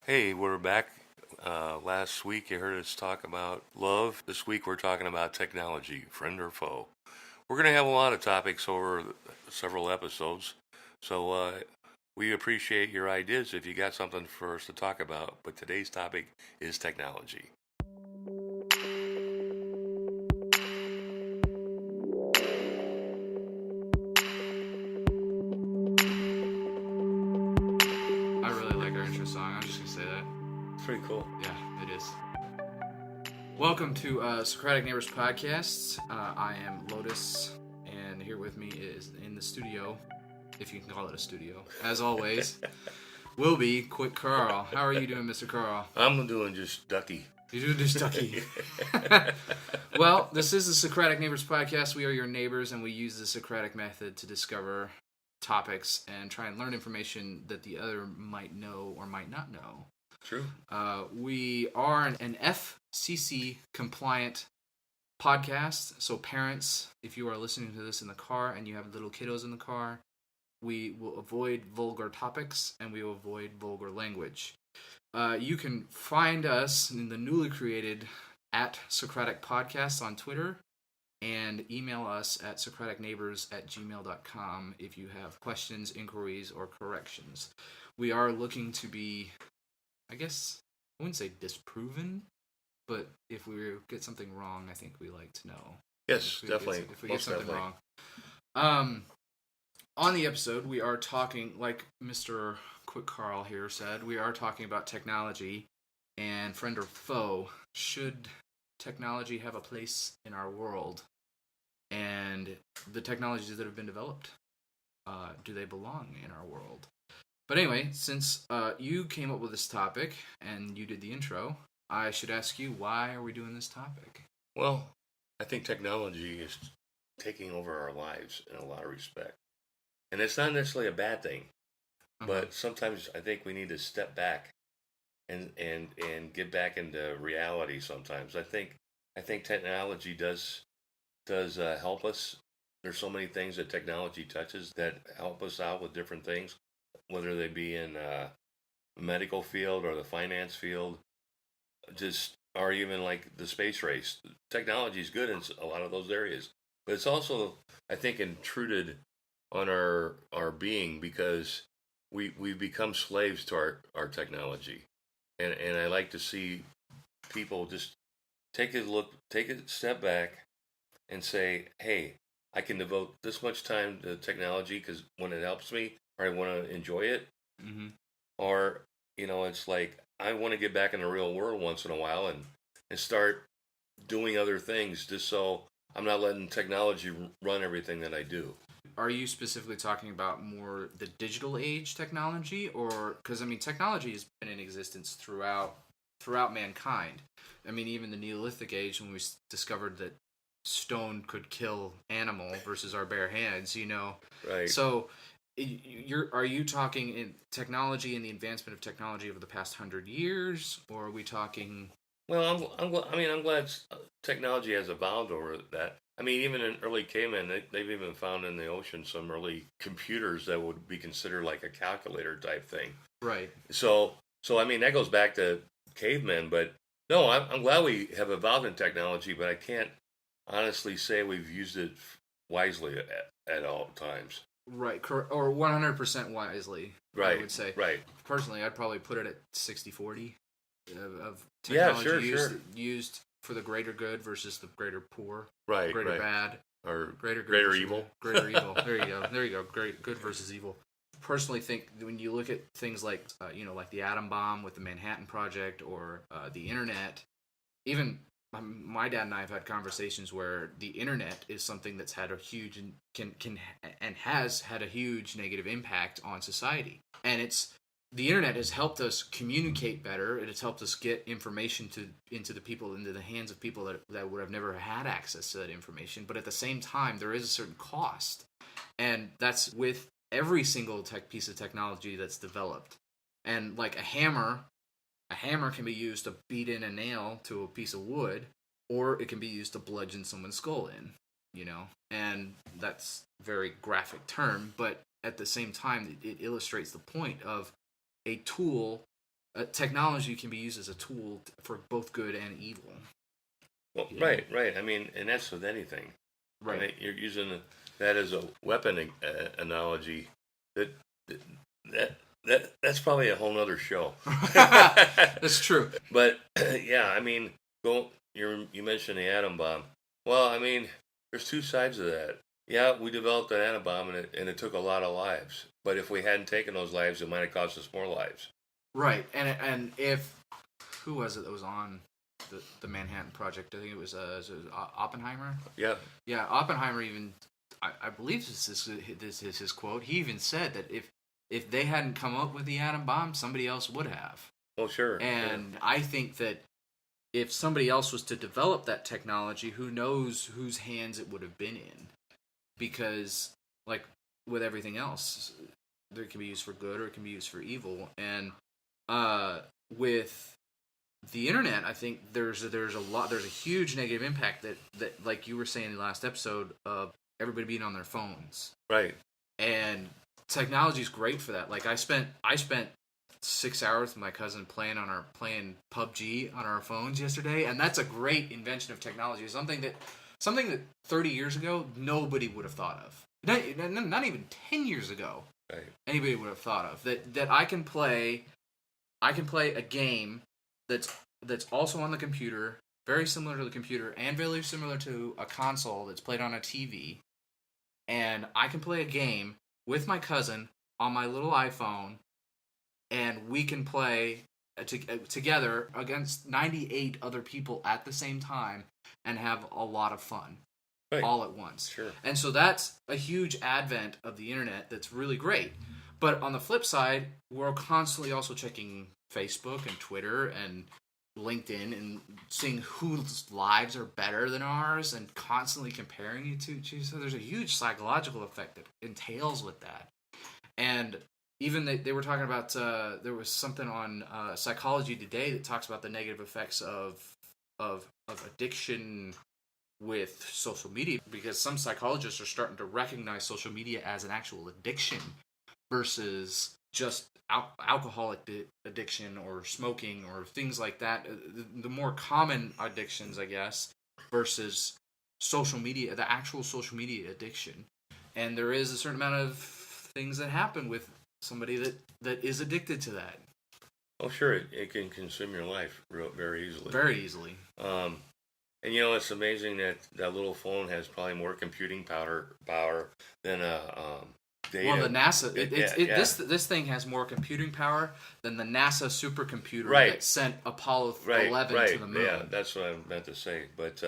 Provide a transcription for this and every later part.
Hey, we're back. Last week you heard us talk about love. This week we're talking about technology, friend or foe. We're going to have a lot of topics over several episodes, so we appreciate your ideas if you got something for us to talk about. But today's topic is technology. I really like our intro song. I'm just gonna say that. It's pretty cool. Yeah, it is. Welcome to Socratic Neighbors Podcasts. I am Lotus, and here with me is in the studio, if you can call it a studio, as always, will be Quick Carl. How are you doing, Mr. Carl? I'm doing just ducky. You're doing just ducky. Well, this is the Socratic Neighbors Podcast. We are your neighbors, and we use the Socratic method to discover topics and try and learn information that the other might know or might not know. True. We are an FCC compliant podcast. So parents, if you are listening to this in the car and you have little kiddos in the car, we will avoid vulgar topics and we will avoid vulgar language. You can find us in the newly created at Socratic Podcast on Twitter and email us at socraticneighbors@gmail.com if you have questions, inquiries, or corrections. We are looking to be, I guess, I wouldn't say disproven, but if we get something wrong, I think we like to know. Yes, definitely. If we get something wrong. On the episode, we are talking, like Mr. Quick Carl here said, we are talking about technology and friend or foe. Should technology have a place in our world? And the technologies that have been developed, do they belong in our world? But anyway, since you came up with this topic and you did the intro, I should ask you, why are we doing this topic? Well, I think technology is taking over our lives in a lot of respect. And it's not necessarily a bad thing, but sometimes I think we need to step back and get back into reality sometimes. I think technology does help us. There's so many things that technology touches that help us out with different things, whether they be in the medical field or the finance field, or even like the space race. Technology is good in a lot of those areas, but it's also, I think, intruded on our being because we become slaves to our technology, and I like to see people just take a step back and say, hey, I can devote this much time to technology because when it helps me, or I want to enjoy it, or it's like I want to get back in the real world once in a while and start doing other things just so I'm not letting technology run everything that I do. Are you specifically talking about more the digital age technology, or because technology has been in existence throughout mankind? I mean, even the Neolithic age, when we discovered that stone could kill animal versus our bare hands, Right. So, are you talking in technology and the advancement of technology over the past 100 years, or are we talking? Well, I'm glad technology has evolved over that. I mean, even in early cavemen, they've even found in the ocean some early computers that would be considered like a calculator type thing. Right. So I mean, that goes back to cavemen. But no, I'm glad we have evolved in technology, but I can't honestly say we've used it wisely at all times. Right, or 100% wisely. Right. I would say. Right. Personally, I'd probably put it at 60-40 of technology used for the greater good versus the greater poor, right, greater bad, or greater good greater evil. Greater evil. There you go. Great good versus evil. Personally, think when you look at things like like the atom bomb with the Manhattan Project or the internet, even my dad and I have had conversations where the internet is something that's had a huge and has had a huge negative impact on society, and the internet has helped us communicate better. It has helped us get information into the hands of people that would have never had access to that information. But at the same time, there is a certain cost, and that's with every single piece of technology that's developed. And like a hammer can be used to beat in a nail to a piece of wood, or it can be used to bludgeon someone's skull in. And that's a very graphic term, but at the same time, it illustrates the point of a tool technology can be used as a tool for both good and evil. Well, Yeah. right. I mean, and that's with anything. Right. I mean, you're using that as a weapon analogy. That that's probably a whole nother show. That's true. But yeah, I mean, you mentioned the atom bomb. Well, I mean, there's two sides of that. Yeah, we developed an atom bomb, and it took a lot of lives. But if we hadn't taken those lives, it might have cost us more lives. Right. And if who was it that was on the Manhattan Project? I think it was Oppenheimer. Yeah. Yeah, Oppenheimer even I believe this is his quote. He even said that if they hadn't come up with the atom bomb, somebody else would have. Oh, sure. And sure. I think that if somebody else was to develop that technology, who knows whose hands it would have been in? Because, like with everything else, it can be used for good or it can be used for evil. And with the internet, I think there's a huge negative impact that like you were saying in the last episode of everybody being on their phones. Right. And technology is great for that. Like I spent 6 hours with my cousin playing PUBG on our phones yesterday, and that's a great invention of technology. Something that 30 years ago nobody would have thought of. Not even 10 years ago. Right. Anybody would have thought of that I can play a game that's also on the computer, very similar to the computer and very similar to a console that's played on a TV. And I can play a game with my cousin on my little iPhone, and we can play together against 98 other people at the same time and have a lot of fun. Right. All at once. Sure. And so that's a huge advent of the internet that's really great. But on the flip side, we're constantly also checking Facebook and Twitter and LinkedIn and seeing whose lives are better than ours and constantly comparing it to each other. So there's a huge psychological effect that entails with that. And even they were talking about, there was something on Psychology Today that talks about the negative effects of addiction with social media, because some psychologists are starting to recognize social media as an actual addiction versus just alcoholic addiction or smoking or things like that. The more common addictions, I guess, versus social media, the actual social media addiction. And there is a certain amount of things that happen with somebody that is addicted to that. Oh, sure. It can consume your life very easily. Very easily. And you know, it's amazing that little phone has probably more computing power than a data. Well, the NASA, this thing has more computing power than the NASA supercomputer that sent Apollo 11 to the moon. Yeah, that's what I meant to say. But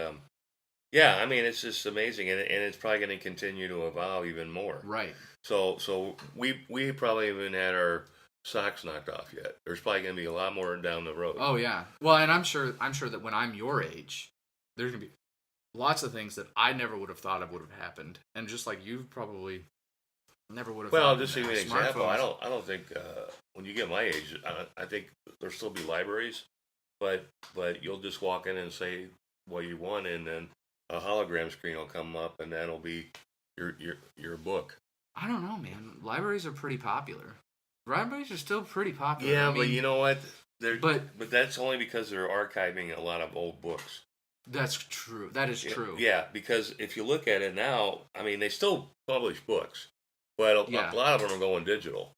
yeah, I mean, it's just amazing, and it's probably going to continue to evolve even more. Right. So we probably haven't had our socks knocked off yet. There's probably going to be a lot more down the road. Oh yeah. Well, and I'm sure that when I'm your age, there's going to be lots of things that I never would have thought of would have happened, and just like you probably never would have. Well, I'll just give you an example. I don't think when you get my age, I think there'll still be libraries, but you'll just walk in and say what you want, and then a hologram screen will come up, and that'll be your book. I don't know, man. Libraries are pretty popular. Libraries are still pretty popular. Yeah, but you know what? But that's only because they're archiving a lot of old books. That's true. That is true. Yeah, because if you look at it now, I mean, they still publish books, but a lot of them are going digital.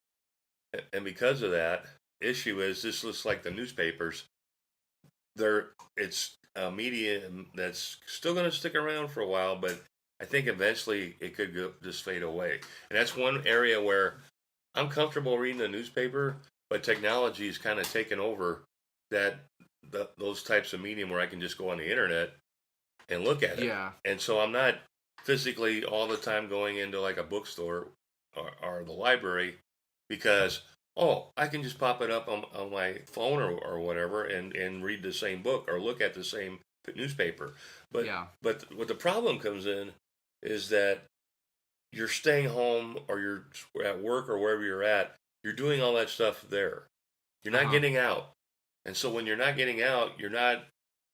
And because of that, issue is this looks like the newspapers. It's a media that's still going to stick around for a while, but I think eventually it could just fade away. And that's one area where I'm comfortable reading the newspaper, but technology is kind of taken over those types of medium where I can just go on the internet and look at it. Yeah. And so I'm not physically all the time going into like a bookstore or the library because, I can just pop it up on my phone or whatever and read the same book or look at the same newspaper. But what the problem comes in is that you're staying home or you're at work or wherever you're at, you're doing all that stuff there. You're not getting out. And so when you're not getting out, you're not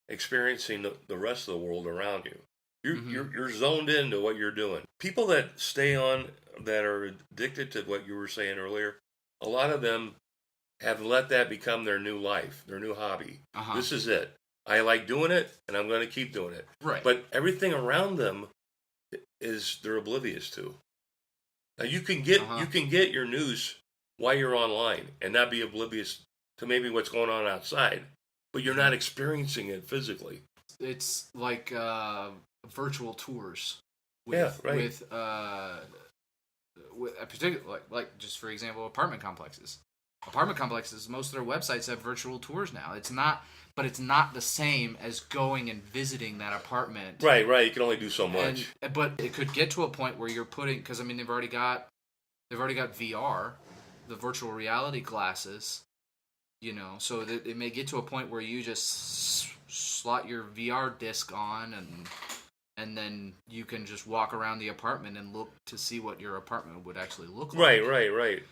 experiencing the rest of the world around you. You're zoned into what you're doing. People that stay on, that are addicted to what you were saying earlier, a lot of them have let that become their new life, their new hobby. Uh-huh. This is it. I like doing it, and I'm going to keep doing it. Right. But everything around them is they're oblivious to. Now you can get your news while you're online and not be oblivious to maybe what's going on outside, but you're not experiencing it physically. It's like virtual tours. With a particular, like just for example, apartment complexes. Apartment complexes, most of their websites have virtual tours now. It's not the same as going and visiting that apartment. Right. You can only do so much. But it could get to a point where you're putting, because I mean they've already got VR, the virtual reality glasses, so that it may get to a point where you just slot your VR disc on and then you can just walk around the apartment and look to see what your apartment would actually look like. Right.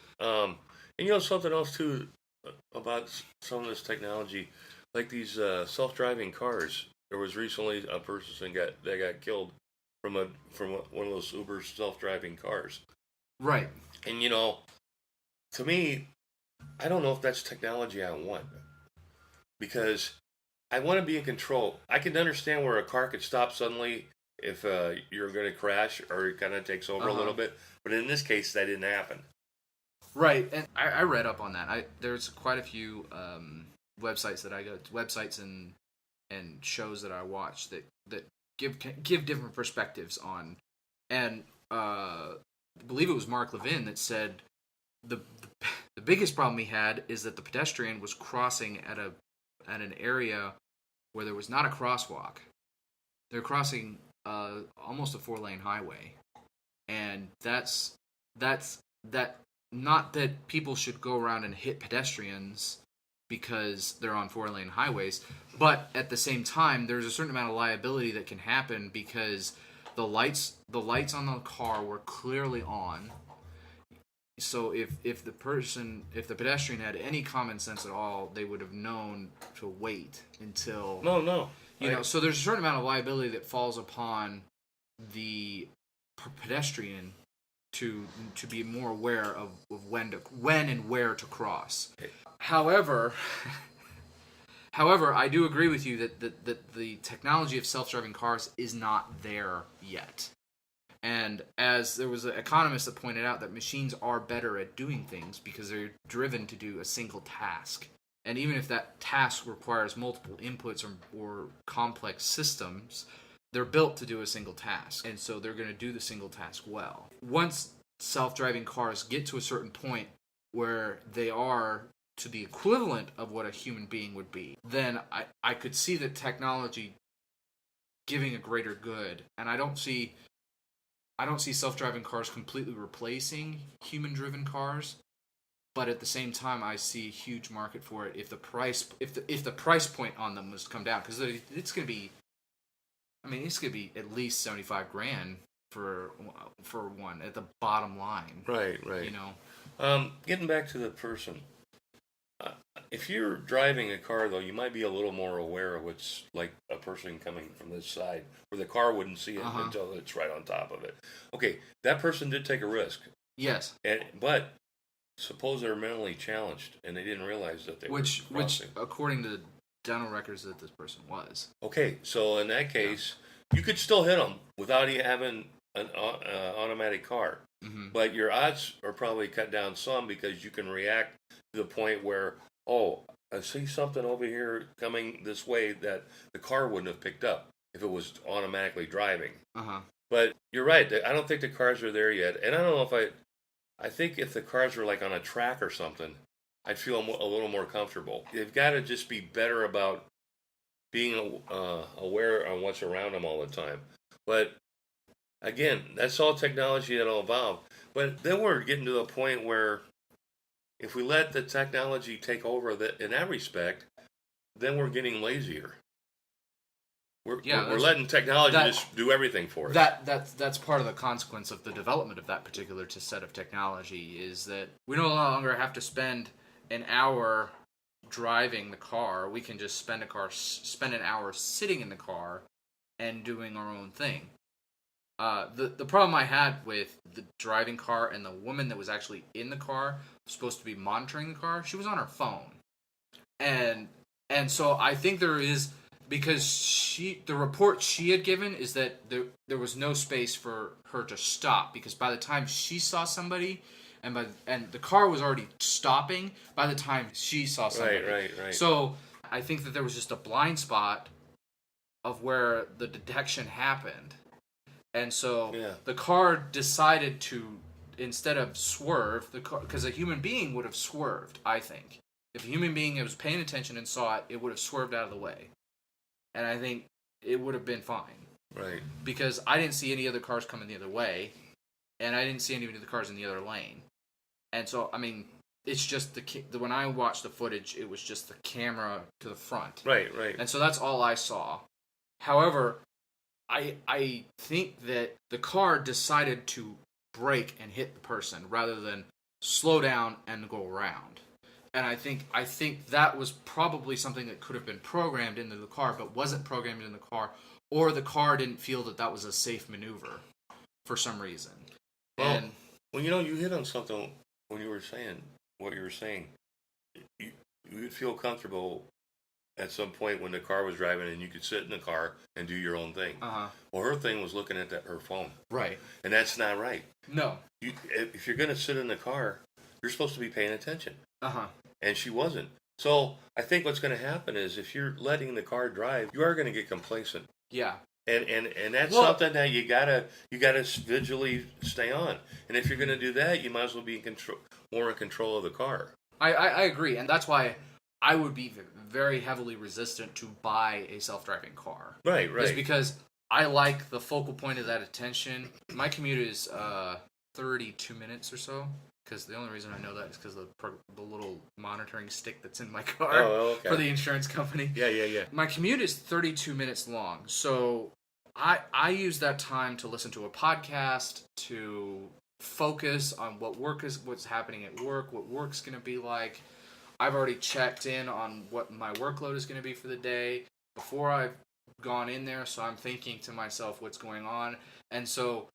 And something else too about some of this technology, like these self-driving cars. There was recently a person that got killed from one of those Uber self-driving cars. Right. And to me, I don't know if that's technology I want, because I want to be in control. I can understand where a car could stop suddenly if you're going to crash or it kind of takes over a little bit. But in this case, that didn't happen. Right, and I read up on that. There's quite a few websites that I go to, websites and shows that I watch that give different perspectives on, and I believe it was Mark Levin that said the biggest problem he had is that the pedestrian was crossing at an area where there was not a crosswalk. They're crossing almost a 4-lane highway, and that's not that people should go around and hit pedestrians because they're on 4-lane highways, but at the same time, there's a certain amount of liability that can happen because the lights on the car were clearly on. So if the pedestrian had any common sense at all, they would have known to wait until No. So there's a certain amount of liability that falls upon the pedestrian to be more aware of when and where to cross. However, I do agree with you that the technology of self-driving cars is not there yet. And as there was an economist that pointed out that machines are better at doing things because they're driven to do a single task. And even if that task requires multiple inputs or complex systems, they're built to do a single task. And so they're going to do the single task well. Once self-driving cars get to a certain point where they are to the equivalent of what a human being would be, then I could see the technology giving a greater good. And I don't see self-driving cars completely replacing human-driven cars, but at the same time, I see a huge market for it if the price point on them was to come down, because it's going to be at least $75,000 for one at the bottom line. Right. Getting back to the person. If you're driving a car, though, you might be a little more aware of what's like a person coming from this side, where the car wouldn't see it until it's right on top of it. Okay, that person did take a risk. Yes. But suppose they're mentally challenged and they didn't realize that they were crossing. Which, according to the dental records, that this person was. Okay, so in that case, you could still hit them without you having an automatic car. Mm-hmm. But your odds are probably cut down some because you can react to the point where, I see something over here coming this way that the car wouldn't have picked up if it was automatically driving. But you're right. I don't think the cars are there yet. And I don't know if I think if the cars were like on a track or something, I'd feel a little more comfortable. They've got to just be better about being aware on what's around them all the time. But again, that's all technology that'll evolve. But then we're getting to the point where if we let the technology take over in that respect, then we're getting lazier. We're letting technology just do everything for us. That's part of the consequence of the development of that particular set of technology is that we no longer have to spend an hour driving the car. We can just spend an hour sitting in the car and doing our own thing. The problem I had with the driving car and the woman that was actually in the car, supposed to be monitoring the car, she was on her phone, and so I think there is, because the report she had given is that there was no space for her to stop, because by the time she saw somebody, and the car was already stopping by the time she saw somebody. Right. So I think that there was just a blind spot of where the detection happened. And so the car decided to, instead of swerve, because a human being would have swerved, I think. If a human being was paying attention and saw it, it would have swerved out of the way. And I think it would have been fine. Right. Because I didn't see any other cars coming the other way, and I didn't see any of the cars in the other lane. And so, I mean, it's just when I watched the footage, it was just the camera to the front. Right. And so that's all I saw. However, I think that the car decided to brake and hit the person rather than slow down and go around. And I think that was probably something that could have been programmed into the car, but wasn't programmed in the car, or the car didn't feel that was a safe maneuver for some reason. Well, you hit on something when you were saying what you were saying. You would feel comfortable at some point when the car was driving and you could sit in the car and do your own thing. Well, her thing was looking at her phone. Right. And that's not right. No. If you're going to sit in the car, you're supposed to be paying attention. And she wasn't. So I think what's going to happen is if you're letting the car drive, you are going to get complacent. Yeah. And that's something that you gotta visually stay on. And if you're going to do that, you might as well be more in control of the car. I agree, and that's why I would be very heavily resistant to buy a self-driving car. Right. Just because I like the focal point of that attention. My commute is 32 minutes or so, because the only reason I know that is because of the little monitoring stick that's in my car for the insurance company. Yeah. My commute is 32 minutes long, so I use that time to listen to a podcast, to focus on what's happening at work, what work's going to be like. I've already checked in on what my workload is going to be for the day before I've gone in there, so I'm thinking to myself what's going on. And so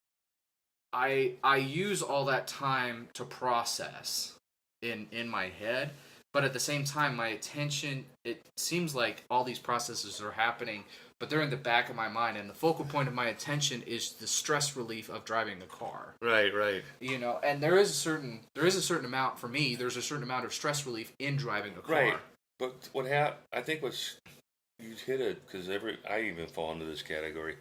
I use all that time to process in my head, but at the same time, my attention, it seems like all these processes are happening, but they're in the back of my mind, and the focal point of my attention is the stress relief of driving a car. Right. And there is a certain amount, for me, there's a certain amount of stress relief in driving a car. Right. But I think you hit it, because I even fall into this category.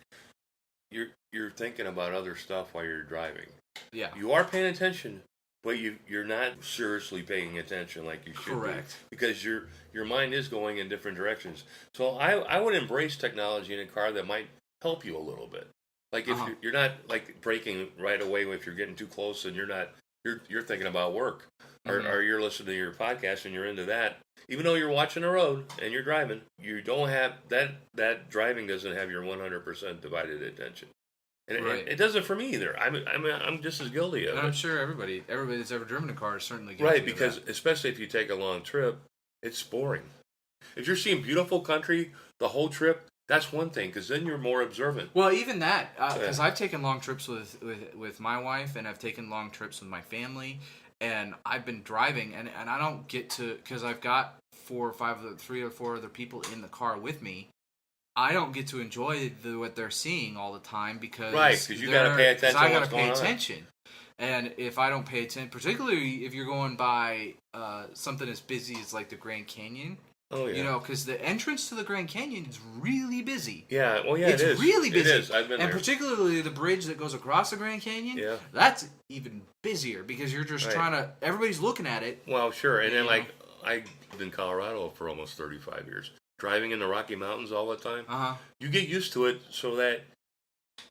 You're thinking about other stuff while you're driving. Yeah. You are paying attention, but you're not seriously paying attention like you should. Correct. Be, because your mind is going in different directions. So I would embrace technology in a car that might help you a little bit. Like if you're not like braking right away if you're getting too close and you're thinking about work, or you're listening to your podcast and you're into that. Even though you're watching the road and you're driving, you don't have that driving doesn't have your 100% divided attention. And it doesn't for me either. I'm just as guilty of it. And I'm sure everybody that's ever driven a car is certainly guilty right, of because that. Especially if you take a long trip, it's boring. If you're seeing beautiful country the whole trip, that's one thing, because then you're more observant. Well, even that, because I've taken long trips with my wife, and I've taken long trips with my family, and I've been driving, and I don't get to, because I've got 3 or 4 other people in the car with me. I don't get to enjoy what they're seeing all the time, because you got to pay attention. I got to pay attention, and if I don't pay attention, particularly if you're going by something as busy as like the Grand Canyon. Oh yeah. Because the entrance to the Grand Canyon is really busy. Yeah. Well, yeah, it's really busy. It is. I've been there. And particularly the bridge that goes across the Grand Canyon. Yeah. That's even busier, because you're just trying to. Everybody's looking at it. Well, sure. And then I lived in Colorado for almost 35 years. Driving in the Rocky Mountains all the time, you get used to it, so that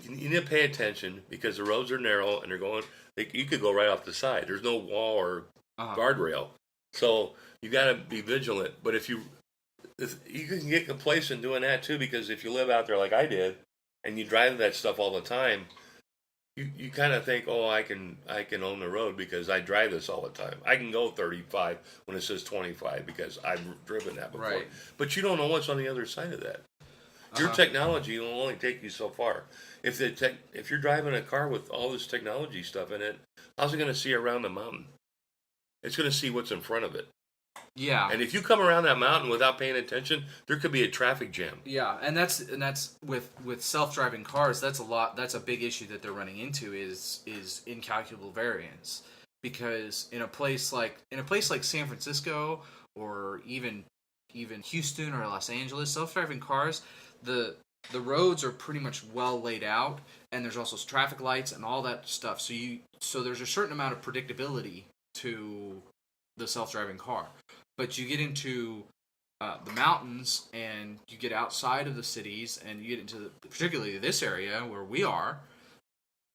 you need to pay attention, because the roads are narrow and you could go right off the side. There's no wall or guardrail, so you got to be vigilant. But if you can get complacent doing that too, because if you live out there like I did and you drive that stuff all the time, you kind of think, I can own the road because I drive this all the time. I can go 35 when it says 25 because I've driven that before. Right. But you don't know what's on the other side of that. Your technology will only take you so far. If you're driving a car with all this technology stuff in it, how's it going to see around the mountain? It's going to see what's in front of it. Yeah. And if you come around that mountain without paying attention, there could be a traffic jam. Yeah, and that's with self-driving cars. That's a big issue that they're running into is incalculable variance, because in a place like San Francisco, or even Houston or Los Angeles, self-driving cars, the roads are pretty much well laid out, and there's also traffic lights and all that stuff. So there's a certain amount of predictability to the self-driving car. But you get into the mountains, and you get outside of the cities, and you get into particularly this area where we are,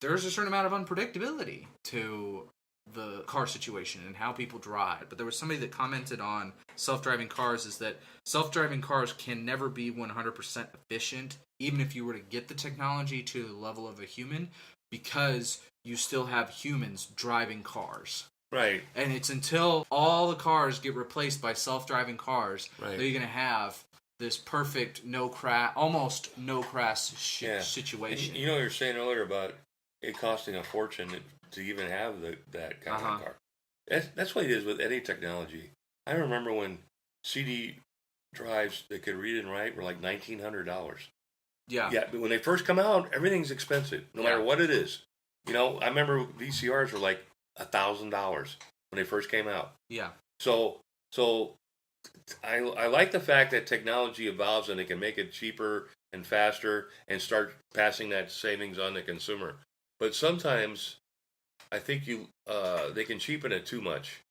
there's a certain amount of unpredictability to the car situation and how people drive. But there was somebody that commented on self-driving cars, is that self-driving cars can never be 100% efficient, even if you were to get the technology to the level of a human, because you still have humans driving cars. Right. And it's until all the cars get replaced by self-driving cars that you're going to have this perfect almost no crash situation. You know what you were saying earlier about it costing a fortune to even have that kind of car. That's what it is with any technology. I remember when CD drives that could read and write were like $1,900. Yeah. Yeah, but when they first come out, everything's expensive, no matter what it is. You know, I remember VCRs were like $1,000 when they first came out. Yeah. So I like the fact that technology evolves and they can make it cheaper and faster and start passing that savings on the consumer. But sometimes I think they can cheapen it too much,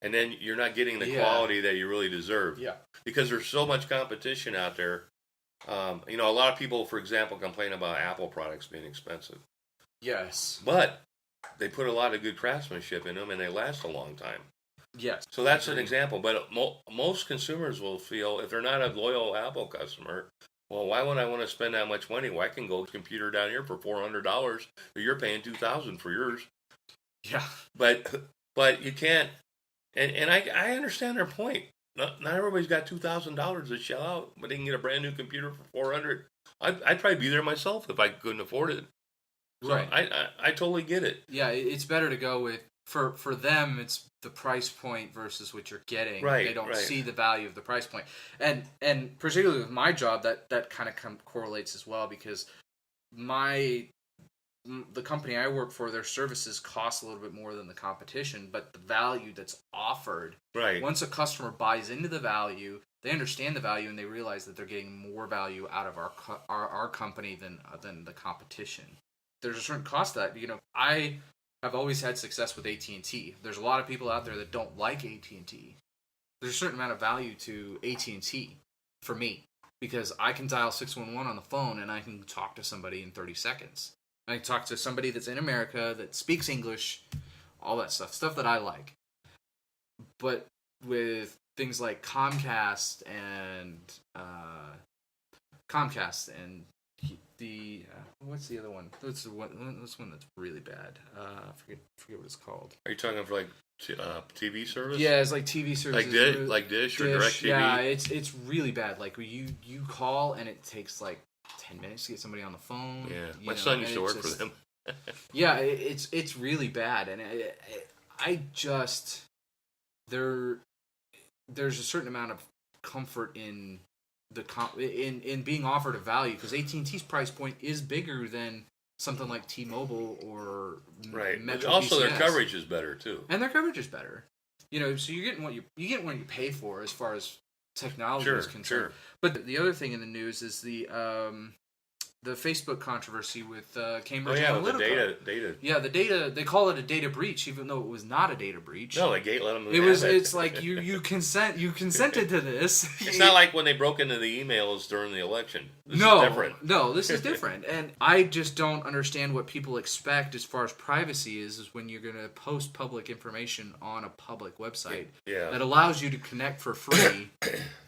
and then you're not getting the quality that you really deserve. Yeah. Because there's so much competition out there. You know, a lot of people, for example, complain about Apple products being expensive. Yes. But they put a lot of good craftsmanship in them, and they last a long time. Yes. So that's an example. But most consumers will feel, if they're not a loyal Apple customer, well, why would I want to spend that much money? Well, I can go to a computer down here for $400, or you're paying $2,000 for yours. Yeah. But you can't, and I understand their point. Not everybody's got $2,000 to shell out, but they can get a brand new computer for $400. I'd probably be there myself if I couldn't afford it. So right. I totally get it. Yeah, it's better to go with, for them, it's the price point versus what you're getting. Right. They don't see the value of the price point. And particularly with my job, that kind of correlates as well, because the company I work for, their services cost a little bit more than the competition, but the value that's offered, once a customer buys into the value, they understand the value and they realize that they're getting more value out of our company than the competition. There's a certain cost that, I have always had success with AT&T. There's a lot of people out there that don't like AT&T. There's a certain amount of value to AT&T for me, because I can dial 611 on the phone and I can talk to somebody in 30 seconds. I can talk to somebody that's in America that speaks English, all that stuff that I like. But with things like Comcast and the what's the other one? That's one that's really bad. I forget what it's called. Are you talking for like TV service? Yeah, it's like TV service. Like Dish or DirecTV? Yeah, it's really bad. Like you call and it takes like 10 minutes to get somebody on the phone. Yeah, my son used to work for them. Yeah, it's really bad, and there's a certain amount of comfort in in being offered a value, because AT&T's price point is bigger than something like T-Mobile or Metro. Also, PCS. their coverage is better too, and their coverage is better. So you're getting what you pay for as far as technology is concerned. Sure. But the other thing in the news is the Facebook controversy with Cambridge Analytica. With the data. Yeah, the data. They call it a data breach, even though it was not a data breach. No, they let them. It's like you consented to this. It's not like when they broke into the emails during the election. This is different. No, this is different, and I just don't understand what people expect as far as privacy is when you're going to post public information on a public website that allows you to connect for free,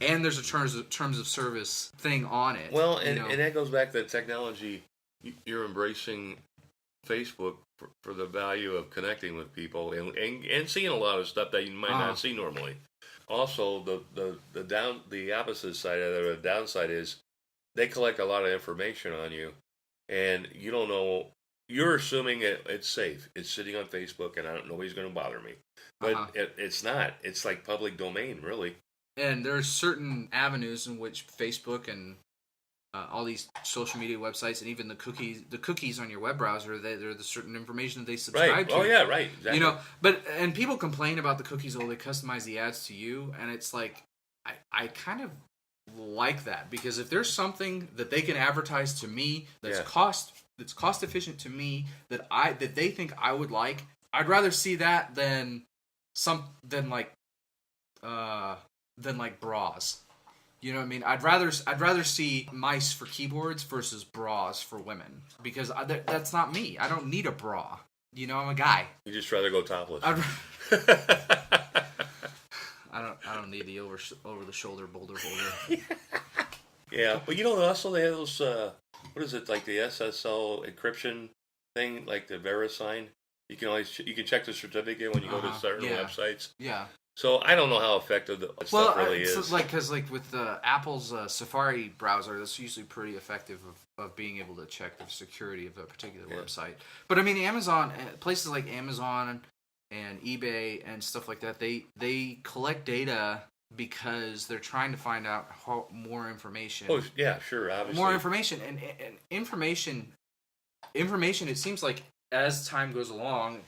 and there's a terms of service thing on it. Well, and that goes back to technology. You're embracing Facebook for the value of connecting with people and seeing a lot of stuff that you might not see normally. Also, the opposite side of it, the downside is they collect a lot of information on you, and you don't know. You're assuming it's safe. It's sitting on Facebook, and nobody's going to bother me. But it's not. It's like public domain, really. And there's certain avenues in which Facebook and all these social media websites, and even the cookies on your web browser, they're the certain information that they subscribe to. Oh yeah, right. Exactly. You know, and people complain about the cookies. Oh, they customize the ads to you, and it's like I kind of like that, because if there's something that they can advertise to me that's cost efficient to me, that they think I would like, I'd rather see that than like bras. You know what I mean? I'd rather see mice for keyboards versus bras for women, because that's not me. I don't need a bra. You know, I'm a guy. You just rather go topless. I don't need the over the shoulder boulder holder. Yeah, but you know, also they have those what is it, like the SSL encryption thing, like the VeriSign. You can check the certificate when you go to certain websites. Yeah. So I don't know how effective that stuff really is. Because with Apple's Safari browser, that's usually pretty effective of being able to check the security of a particular website. But I mean, Amazon, places like Amazon and eBay and stuff like that, they collect data because they're trying to find out more information. Oh yeah, sure, obviously. More information and information. It seems like as time goes along,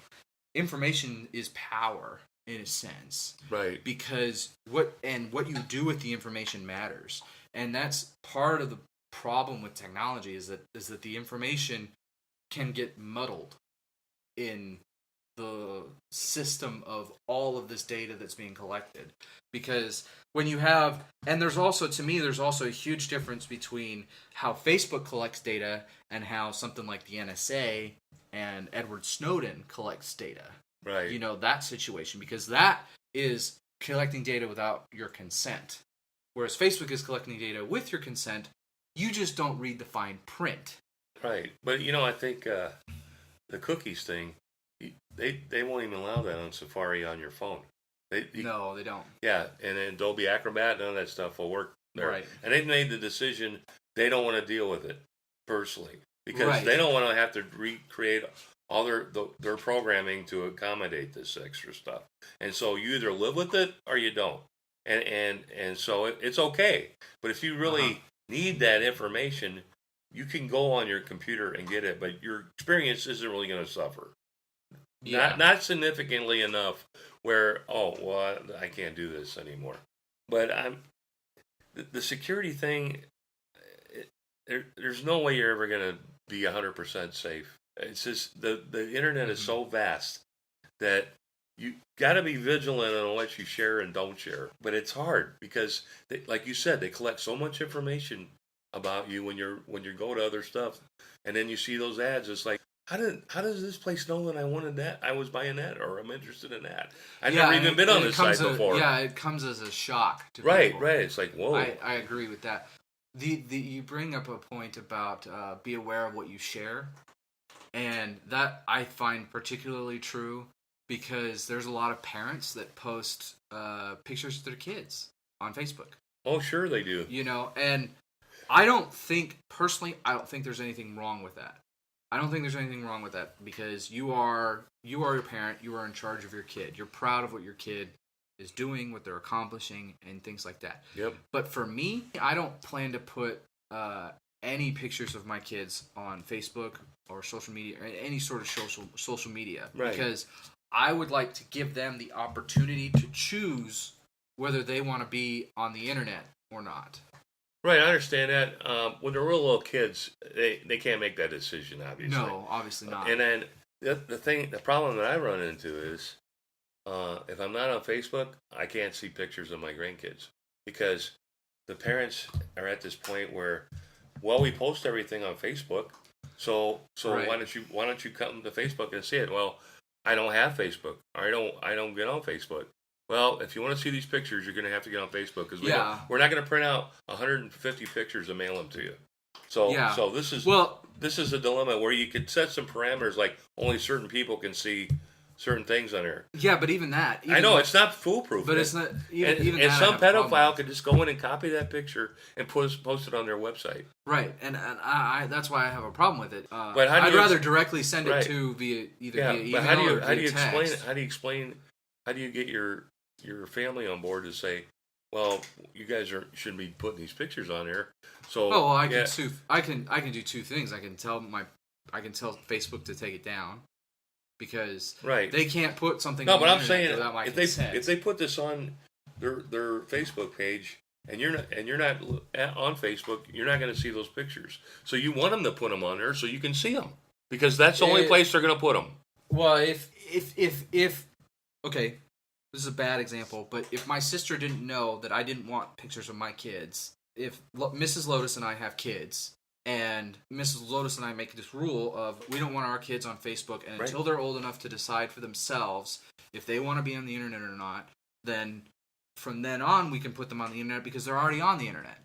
information is power. In a sense, right? Because what you do with the information matters, and that's part of the problem with technology is that the information can get muddled in the system of all of this data that's being collected. Because when you have, and there's also a huge difference between how Facebook collects data and how something like the NSA and Edward Snowden collects data. Right. You know, that situation, because that is collecting data without your consent. Whereas Facebook is collecting data with your consent, you just don't read the fine print. Right. But, you know, I think the cookies thing, they won't even allow that on Safari on your phone. No, they don't. Yeah, and Adobe Acrobat, none of that stuff will work there. Right. And they've made the decision they don't want to deal with it personally, because they don't want to have to recreate all their programming to accommodate this extra stuff. And so you either live with it or you don't. And so it's okay. But if you really need that information, you can go on your computer and get it, but your experience isn't really going to suffer. Yeah. Not significantly enough where, I can't do this anymore. But the security thing, there's no way you're ever going to be 100% safe. It's just the internet is so vast that you got to be vigilant on what you share and don't share. But it's hard because, like you said, they collect so much information about you when you go to other stuff, and then you see those ads. It's like, how does this place know that I wanted that? I was buying that, or I'm interested in that. I've never even been on this site before. Yeah, it comes as a shock to people. Right. It's like, whoa. I agree with that. You bring up a point about be aware of what you share. And that I find particularly true because there's a lot of parents that post pictures of their kids on Facebook. Oh, sure they do. You know, and I don't think there's anything wrong with that. I don't think there's anything wrong with that, because you are a parent. You are in charge of your kid. You're proud of what your kid is doing, what they're accomplishing, and things like that. Yep. But for me, I don't plan to put any pictures of my kids on Facebook or social media, or any sort of social media, because I would like to give them the opportunity to choose whether they want to be on the internet or not. Right, I understand that. When they're real little kids, they can't make that decision, obviously. No, obviously not. And then the problem that I run into is, if I'm not on Facebook, I can't see pictures of my grandkids, because the parents are at this point where, well, we post everything on Facebook, so why don't you come to Facebook and see it? Well, I don't have Facebook. I don't get on Facebook. Well, if you want to see these pictures, you're going to have to get on Facebook, because we're not going to print out 150 pictures and mail them to you. So this is a dilemma where you could set some parameters, like only certain people can see certain things on there. Yeah, but even that. I know it's not foolproof. But it's not. Even and that some pedophile could just go in and copy that picture and post it on their website. Right, and I that's why I have a problem with it. But I'd rather directly send it to via email but or via text. How do you get your family on board to say, well, you guys shouldn't be putting these pictures on here. So I can do two things. I can tell Facebook to take it down because they can't put something. No, but I'm saying if they put this on their Facebook page and you're not on Facebook, you're not going to see those pictures. So you want them to put them on there so you can see them because that's the only place they're going to put them. Well, if okay, this is a bad example, but if my sister didn't know that I didn't want pictures of my kids, if Mrs. Lotus and I have kids, and Mrs. Lotus and I make this rule of we don't want our kids on Facebook, and until they're old enough to decide for themselves if they want to be on the internet or not, then from then on we can put them on the internet because they're already on the internet.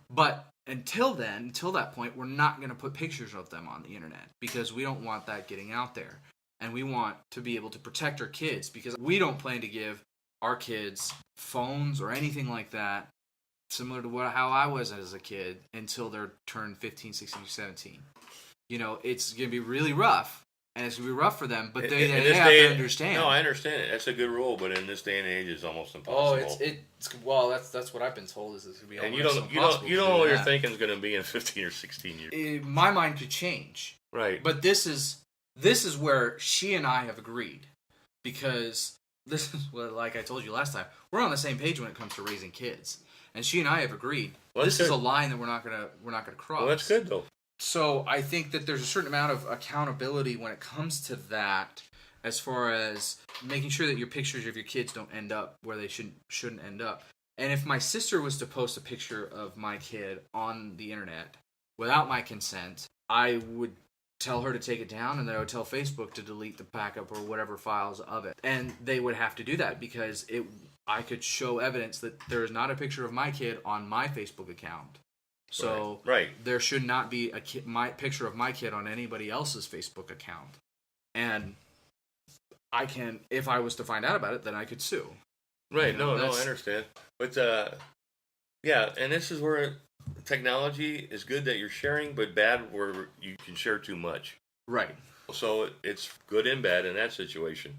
But until that point, we're not going to put pictures of them on the internet because we don't want that getting out there. And we want to be able to protect our kids because we don't plan to give our kids phones or anything like that, similar to how I was as a kid, until they're turned 15, 16, 17. It's going to be really rough, and it's going to be rough for them, but they have to understand. No, I understand it. That's a good rule, but in this day and age, it's almost impossible. That's what I've been told is it's going to be almost impossible. And you don't know what your thinking's going to be in 15 or 16 years. My mind could change. Right. But this is where she and I have agreed, because this is like I told you last time, we're on the same page when it comes to raising kids, and she and I have agreed this is a line that we're not gonna cross. Well, that's good though. So I think that there's a certain amount of accountability when it comes to that, as far as making sure that your pictures of your kids don't end up where they shouldn't end up. And if my sister was to post a picture of my kid on the internet without my consent, I would tell her to take it down, and then I would tell Facebook to delete the backup or whatever files of it. And they would have to do that because I could show evidence that there is not a picture of my kid on my Facebook account. So there should not be my picture of my kid on anybody else's Facebook account. And I can, if I was to find out about it, then I could sue. Right, no, I understand. But, and this is where technology is good that you're sharing, but bad where you can share too much. Right. So it's good and bad in that situation.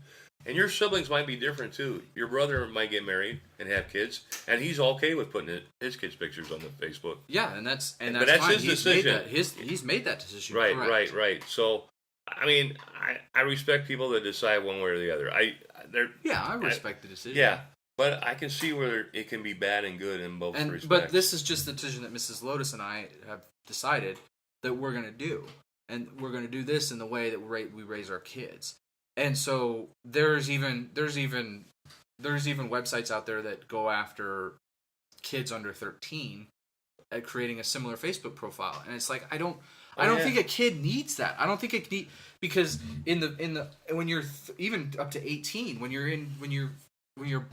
And your siblings might be different too. Your brother might get married and have kids, and he's okay with putting his kids' pictures on the Facebook. Yeah, and that's fine. His decision. He's made that decision. Right. So, I mean, I respect people that decide one way or the other. I respect the decision. Yeah. But I can see where it can be bad and good in both respects. But this is just the decision that Mrs. Lotus and I have decided that we're going to do. And we're going to do this in the way that we raise our kids. And so there's even websites out there that go after kids under 13 at creating a similar Facebook profile. And it's like I don't think a kid needs that. I don't think it need, because when you're even up to 18, when you're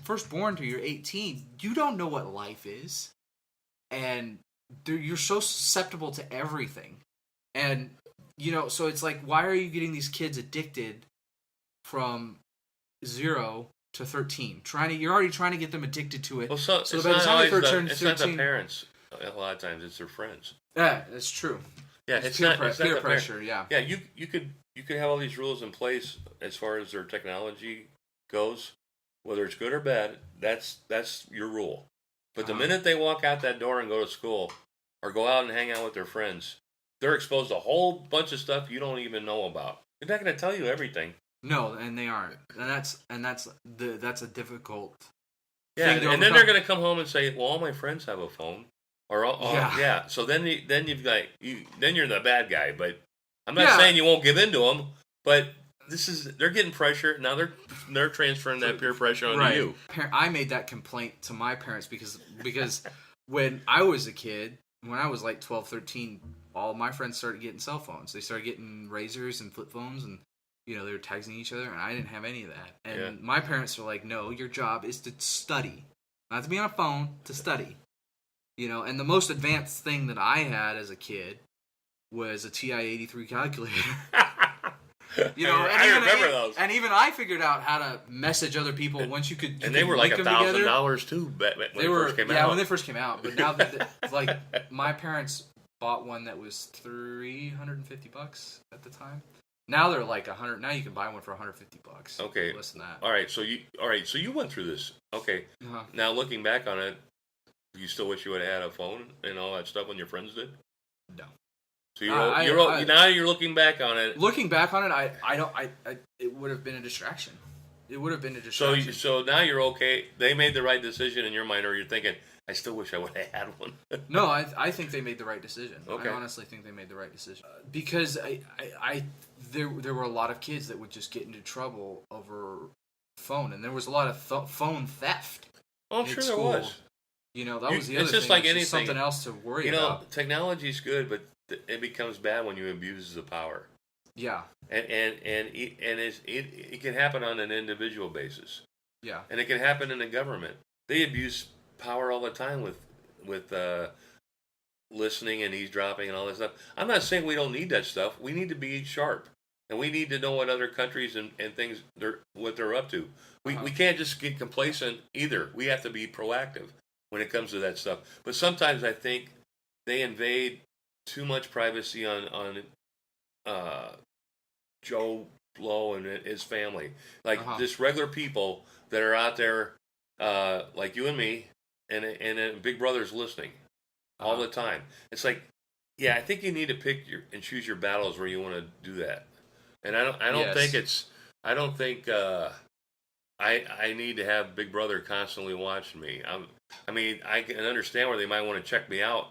first born to you're 18, you don't know what life is, and you're so susceptible to everything, and so it's like, why are you getting these kids addicted from 0 to 13? You're already trying to get them addicted to it. Well, so by the time they turn 13, it's not the parents. A lot of times, it's their friends. Yeah, that's true. Yeah, it's peer not pressure. Yeah. Yeah, you could have all these rules in place as far as their technology goes. Whether it's good or bad, that's your rule. But the minute they walk out that door and go to school or go out and hang out with their friends, they're exposed to a whole bunch of stuff you don't even know about. They're not going to tell you everything. No, and they aren't. And that's a difficult thing to overcome. Then they're going to come home and say, "Well, all my friends have a phone." So then then you're the bad guy. But I'm not saying you won't give in to them, but they're getting pressure now. They're transferring that peer pressure onto you. I made that complaint to my parents because when I was a kid, when I was like 12, 13, all my friends started getting cell phones. They started getting Razors and flip phones, and they were texting each other, and I didn't have any of that. And my parents were like, "No, your job is to study, not to be on a phone, to study." And the most advanced thing that I had as a kid was a TI-83 calculator. You know, I remember those. And even I figured out how to message other people once you could. And they were like $1,000 too when they first came out. Yeah, when they first came out. But now that like my parents bought one that was $350 at the time. Now they're like $100. Now you can buy one for $150. Okay, less than that. All right, so you went through this. Okay, Now looking back on it, you still wish you would have had a phone and all that stuff when your friends did? No. So now you're looking back on it. Looking back on it, it would have been a distraction. It would have been a distraction. So now you're okay. They made the right decision in your mind, or you're thinking, I still wish I would have had one. No, I think they made the right decision. Okay. I honestly think they made the right decision because there were a lot of kids that would just get into trouble over phone, and there was a lot of phone theft. Oh, I'm sure there was. You know, that was the other thing. It's just like anything. Something else to worry about. You know, technology's good, but it becomes bad when you abuse the power. Yeah. And it can happen on an individual basis. Yeah. And it can happen in the government. They abuse power all the time with listening and eavesdropping and all that stuff. I'm not saying we don't need that stuff. We need to be sharp, and we need to know what other countries and things what they're up to. We can't just get complacent either. We have to be proactive when it comes to that stuff. But sometimes I think they invade too much privacy on Joe Blow and his family, like just regular people that are out there, like you and me. And Big Brother's listening all the time. It's like, yeah, I think you need to pick and choose your battles where you want to do that. And I don't think I need to have Big Brother constantly watching me. I mean, I can understand where they might want to check me out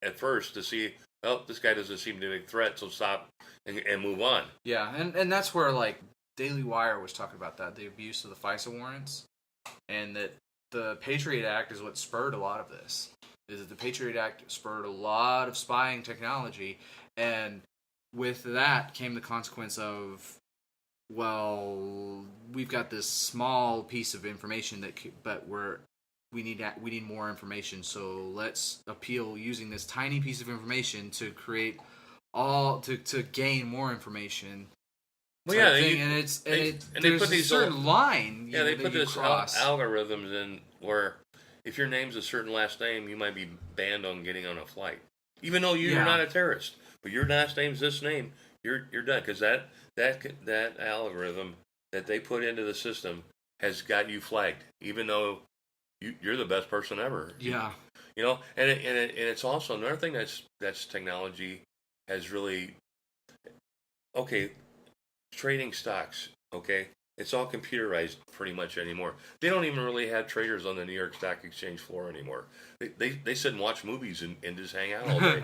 at first to see, oh, this guy doesn't seem to be a threat, so stop and move on. Yeah, and that's where like Daily Wire was talking about that, the abuse of the FISA warrants, and that the Patriot Act is what spurred a lot of this. Is that the Patriot Act spurred a lot of spying technology, and with that came the consequence of, well, we've got this small piece of information but we need more information. So let's appeal using this tiny piece of information to create to gain more information. Well, yeah, they put these certain line. Yeah, they put this algorithms in where if your name's a certain last name, you might be banned on getting on a flight, even though you're not a terrorist. But your last name's this name, you're done because that algorithm that they put into the system has got you flagged, even though you're the best person ever. Yeah, you know, and it's also another thing that's technology has really trading stocks, okay? It's all computerized pretty much anymore. They don't even really have traders on the New York Stock Exchange floor anymore. They sit and watch movies and just hang out all day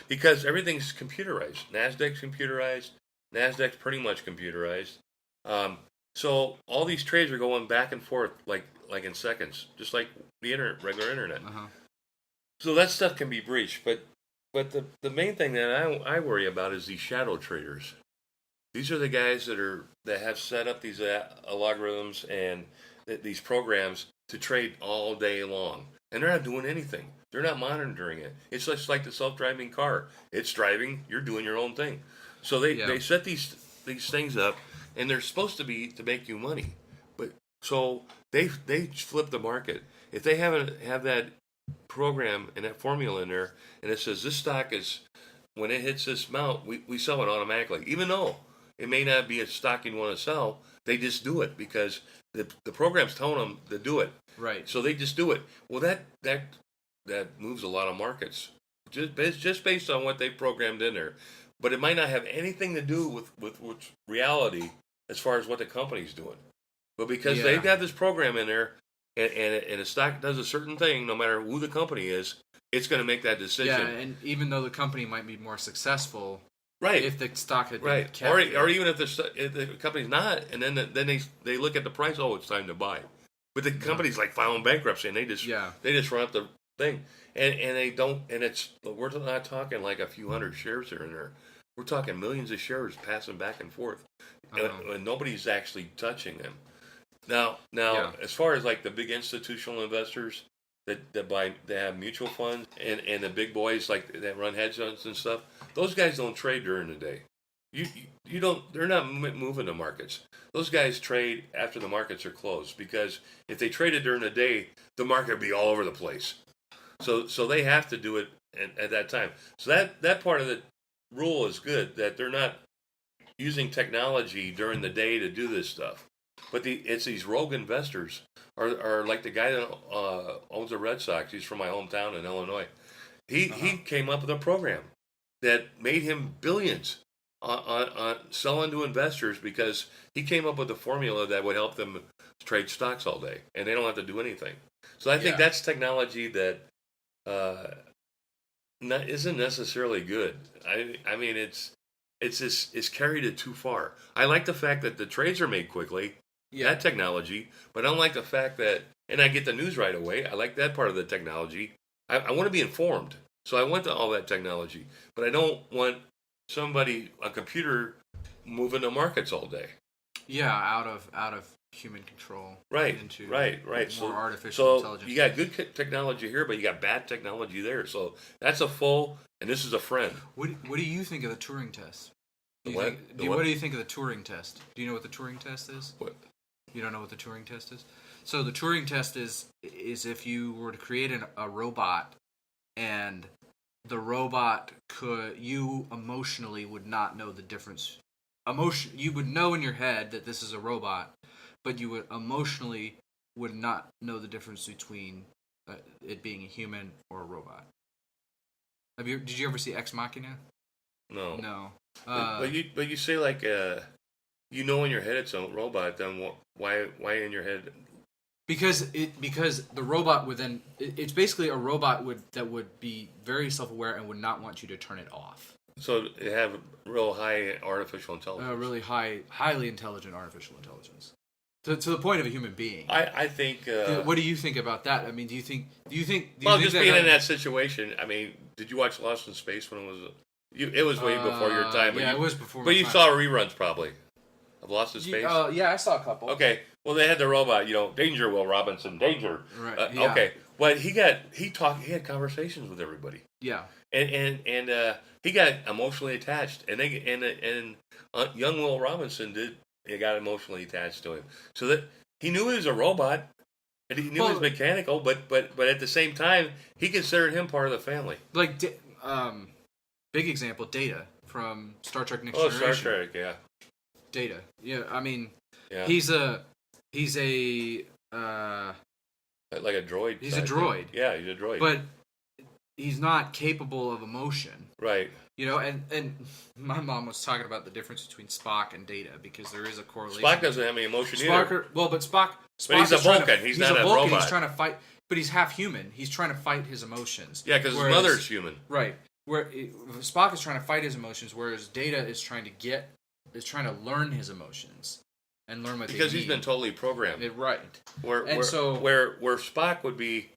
because everything's computerized. NASDAQ's computerized. NASDAQ's pretty much computerized. So all these trades are going back and forth like in seconds, just like the regular internet. So that stuff can be breached. But the main thing that I worry about is these shadow traders. These are the guys that have set up these algorithms and these programs to trade all day long, and they're not doing anything. They're not monitoring it. It's just like the self-driving car. It's driving. You're doing your own thing. So they set these things up, and they're supposed to be to make you money. But so they flip the market. If they have that program and that formula in there, and it says this stock is when it hits this amount, we sell it automatically, even though it may not be a stock you want to sell. They just do it because the program's telling them to do it. Right. So they just do it. Well, that moves a lot of markets, just based on what they programmed in there. But it might not have anything to do with reality as far as what the company's doing. But because they've got this program in there, and a stock does a certain thing, no matter who the company is, it's going to make that decision. Yeah, and even though the company might be more successful. Right. If the stock had been right, kept or even if the company's not, and then they look at the price. Oh, it's time to buy. But the company's like filing bankruptcy, and they just run up the thing, and they don't. And we're not talking like a few hundred shares here and there. We're talking millions of shares passing back and forth, and nobody's actually touching them. Now, as far as like the big institutional investors that have mutual funds and the big boys like that run hedge funds and stuff, those guys don't trade during the day. you don't. They're not moving the markets. Those guys trade after the markets are closed because if they traded during the day, the market would be all over the place. So they have to do it at that time. So that part of the rule is good that they're not using technology during the day to do this stuff. But it's these rogue investors, are like the guy that owns the Red Sox. He's from my hometown in Illinois. He came up with a program that made him billions on selling to investors because he came up with a formula that would help them trade stocks all day, and they don't have to do anything. So I think that's technology that isn't necessarily good. I mean it's carried it too far. I like the fact that the trades are made quickly, that technology, but I don't like the fact that, and I get the news right away. I like that part of the technology. I want to be informed, so I want all that technology, but I don't want a computer moving the markets all day. Yeah, out of human control. Right, into right. More artificial intelligence. So you got good technology here, but you got bad technology there. So that's a full, and this is a friend. What do you think of the Turing test? What do you think of the Turing test? Do you know what the Turing test is? What? You don't know what the Turing test is? So the Turing test is if you were to create a robot, and the robot you emotionally would not know the difference. You would know in your head that this is a robot, but you would emotionally would not know the difference between it being a human or a robot. Did you ever see Ex Machina? No. No. But you say like you know in your head it's a robot. Then why in your head? Because the robot would then it's basically a robot that would be very self-aware and would not want you to turn it off. So it have real high artificial intelligence. Really highly intelligent artificial intelligence. To the point of a human being. I think. What do you think about that? I mean, do you think? Well, just being in that situation. I mean, did you watch Lost in Space when it was? It was way before your time. Yeah, it was before. But you saw reruns probably of Lost in Space. Yeah, I saw a couple. Okay, well they had the robot. Danger, Will Robinson, danger. Right. Yeah. Okay, but he had conversations with everybody. Yeah. And he got emotionally attached, and young Will Robinson did. He got emotionally attached to him, so that he knew he was a robot, and he knew he was mechanical. But at the same time, he considered him part of the family. Like, big example, Data from Star Trek Next Generation. Oh, Star Trek, yeah. Data, yeah. I mean, yeah. He's a like a droid. He's a droid. Yeah, he's a droid. But he's not capable of emotion. Right. And my mom was talking about the difference between Spock and Data because there is a correlation. Spock doesn't have any emotion either. But Spock but he's a Vulcan. He's not a robot. He's trying to fight, but he's half human. He's trying to fight his emotions. Yeah, because his mother's human. Right. Spock is trying to fight his emotions, whereas Data is trying to learn his emotions and learn what they need. Because he's been totally programmed. Right. Where Spock would be,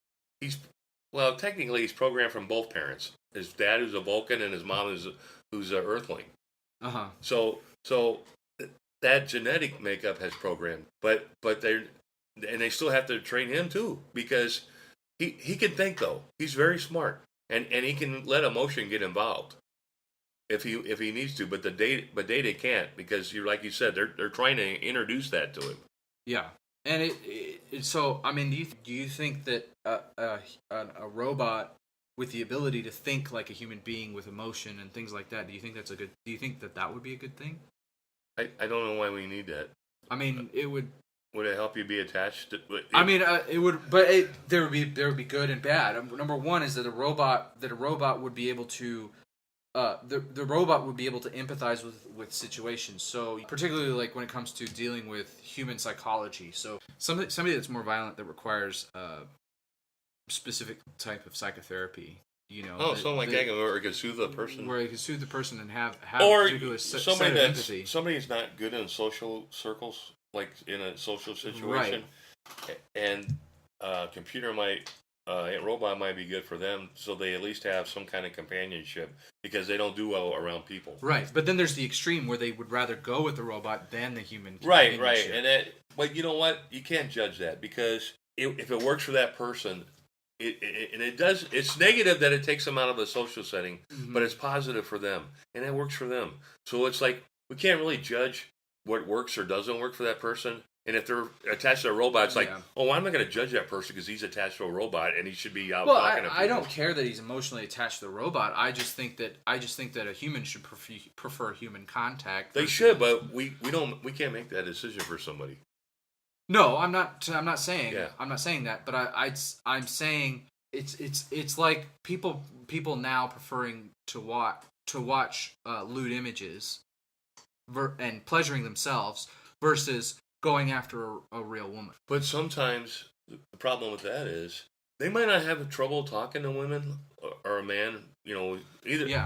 technically he's programmed from both parents. His dad is a Vulcan and his mom who's an Earthling. Uh-huh. So that genetic makeup has programmed, but they still have to train him too because he can think though. He's very smart and he can let emotion get involved if he needs to. But Data can't because like you said, they're trying to introduce that to him. Yeah. And so I mean, do you think that a robot with the ability to think like a human being with emotion and things like that, do you think that would be a good thing? I don't know why we need that. I mean, it would. Would it help you be attached? It would, but there would be good and bad. Number one is that a robot would be able to, the robot would be able to empathize with situations. So particularly like when it comes to dealing with human psychology. So somebody that's more violent that requires specific type of psychotherapy. Something like that, where it can soothe the person. Where it can soothe the person and have or a particular empathy. Somebody's not good in social circles, like in a social situation, right. And a robot might be good for them, so they at least have some kind of companionship because they don't do well around people. Right, but then there's the extreme where they would rather go with the robot than the human. Right, but you know what? You can't judge that because if it works for that person, and it does. It's negative that it takes them out of the social setting, Mm-hmm. but it's positive for them, and it works for them. So it's like we can't really judge what works or doesn't work for that person. And if they're attached to a robot, it's like, oh, well, I'm not going to judge that person because he's attached to a robot and he should be out talking to people. I don't care that he's emotionally attached to the robot. I just think that a human should prefer human contact. They should, but we can't make that decision for somebody. No, I'm not saying. Yeah. I'm not saying that, but I'm saying it's like people now preferring to watch lewd images and pleasuring themselves versus going after a real woman. But sometimes the problem with that is they might not have trouble talking to women or a man.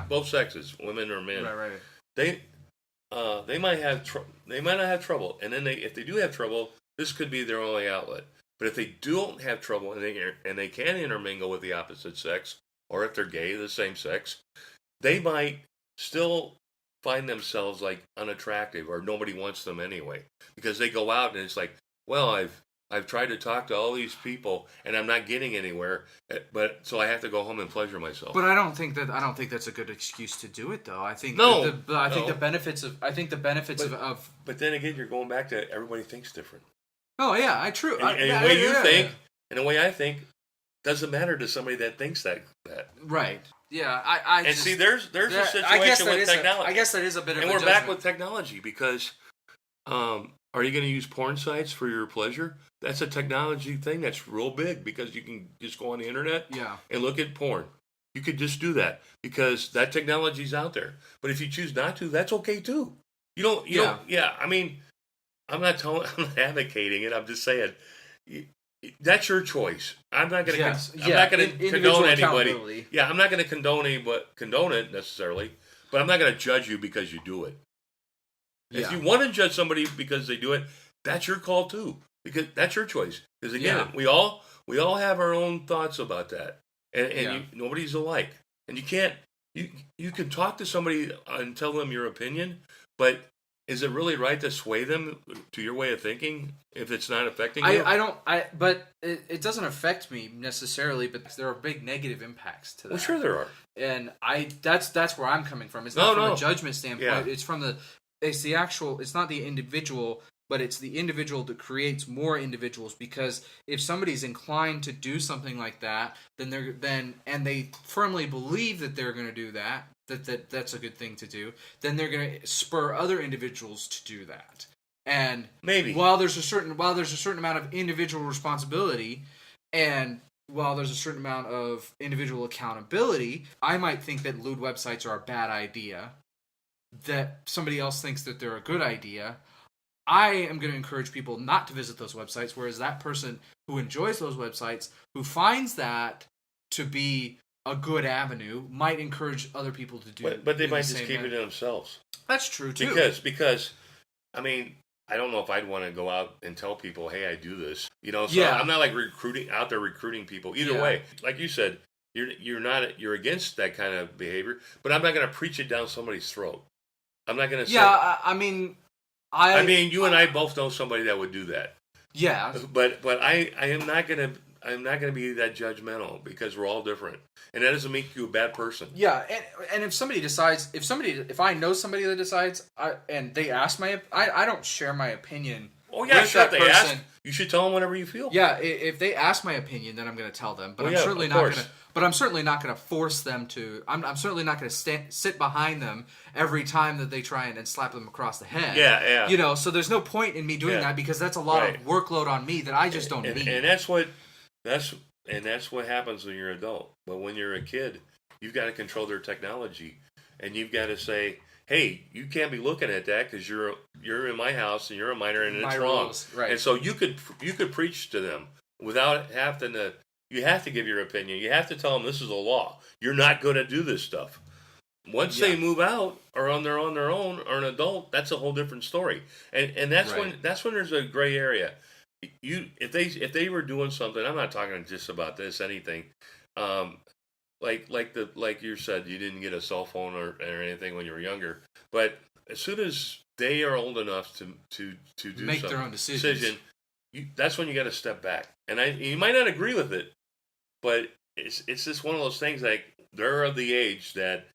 Both sexes, women or men. Right. They might not have trouble, and then if they do have trouble, this could be their only outlet. But if they don't have trouble and they can intermingle with the opposite sex, or if they're gay, the same sex, they might still find themselves like unattractive or nobody wants them anyway because they go out and it's like, well, I've tried to talk to all these people and I'm not getting anywhere, but so I have to go home and pleasure myself. But I don't think that's a good excuse to do it though. I think the benefits of But then again, you're going back to everybody thinks different. Oh yeah, true. And the way you think and the way I think doesn't matter to somebody that thinks that. Right. Yeah, I and see, there's a situation with technology. I guess that is a bit of a judgment. And we're back with technology because, are you going to use porn sites for your pleasure? That's a technology thing that's real big because you can just go on the internet and look at porn. You could just do that because that technology's out there. But if you choose not to, that's okay too. You don't. Yeah. I mean, I'm not advocating it. I'm just saying. That's your choice. I'm not going to condone anybody. Yeah, I'm not going to condone it necessarily, but I'm not going to judge you because you do it. Yeah. If you want to judge somebody because they do it, that's your call too, because that's your choice. Because again, we all have our own thoughts about that, and nobody's alike. And you can't you can talk to somebody and tell them your opinion, but is it really right to sway them to your way of thinking if it's not affecting you? But it doesn't affect me necessarily, but there are big negative impacts to that. Well, sure there are. And that's where I'm coming from. It's not from a judgment standpoint. Yeah. It's not the individual, but it's the individual that creates more individuals, because if somebody's inclined to do something like that, and they firmly believe that they're going to do that's a good thing to do, then they're going to spur other individuals to do that. And maybe while there's a certain amount of individual responsibility, and while there's a certain amount of individual accountability, I might think that lewd websites are a bad idea, that somebody else thinks that they're a good idea. I am going to encourage people not to visit those websites, whereas that person who enjoys those websites, who finds that to be a good avenue, might encourage other people to do it. But they might just keep it to themselves. That's true, too. Because I mean, I don't know if I'd want to go out and tell people, hey, I do this. So I'm not like out there recruiting people. Either way, like you said, you're against that kind of behavior, but I'm not going to preach it down somebody's throat. I'm not going to say... Yeah, I mean, you and I both know somebody that would do that. Yeah. But I'm not going to be that judgmental, because we're all different, and that doesn't make you a bad person. Yeah, and if I know somebody that decides, and they ask I don't share my opinion. Oh yeah, sure. If they ask, you should tell them whatever you feel. Yeah, if they ask my opinion, then I'm going to tell them. But I'm certainly not going to. But I'm certainly not going to force them to. I'm certainly not going to sit behind them every time that they try and slap them across the head. Yeah. So there's no point in me doing that, because that's a lot of workload on me that I just don't need. And that's what happens when you're an adult. But when you're a kid, you've got to control their technology, and you've got to say, hey, you can't be looking at that because you're in my house and you're a minor and it's wrong. Right. And so you could preach to them without having to. You have to give your opinion. You have to tell them this is a law. You're not going to do this stuff. Once they move out or on their own or an adult, that's a whole different story. And that's when there's a gray area. If they were doing something, I'm not talking just about this, anything. Like you said, you didn't get a cell phone or anything when you were younger. But as soon as they are old enough to do make their own decision, that's when you got to step back. And you might not agree with it, but it's just one of those things like they're of the age that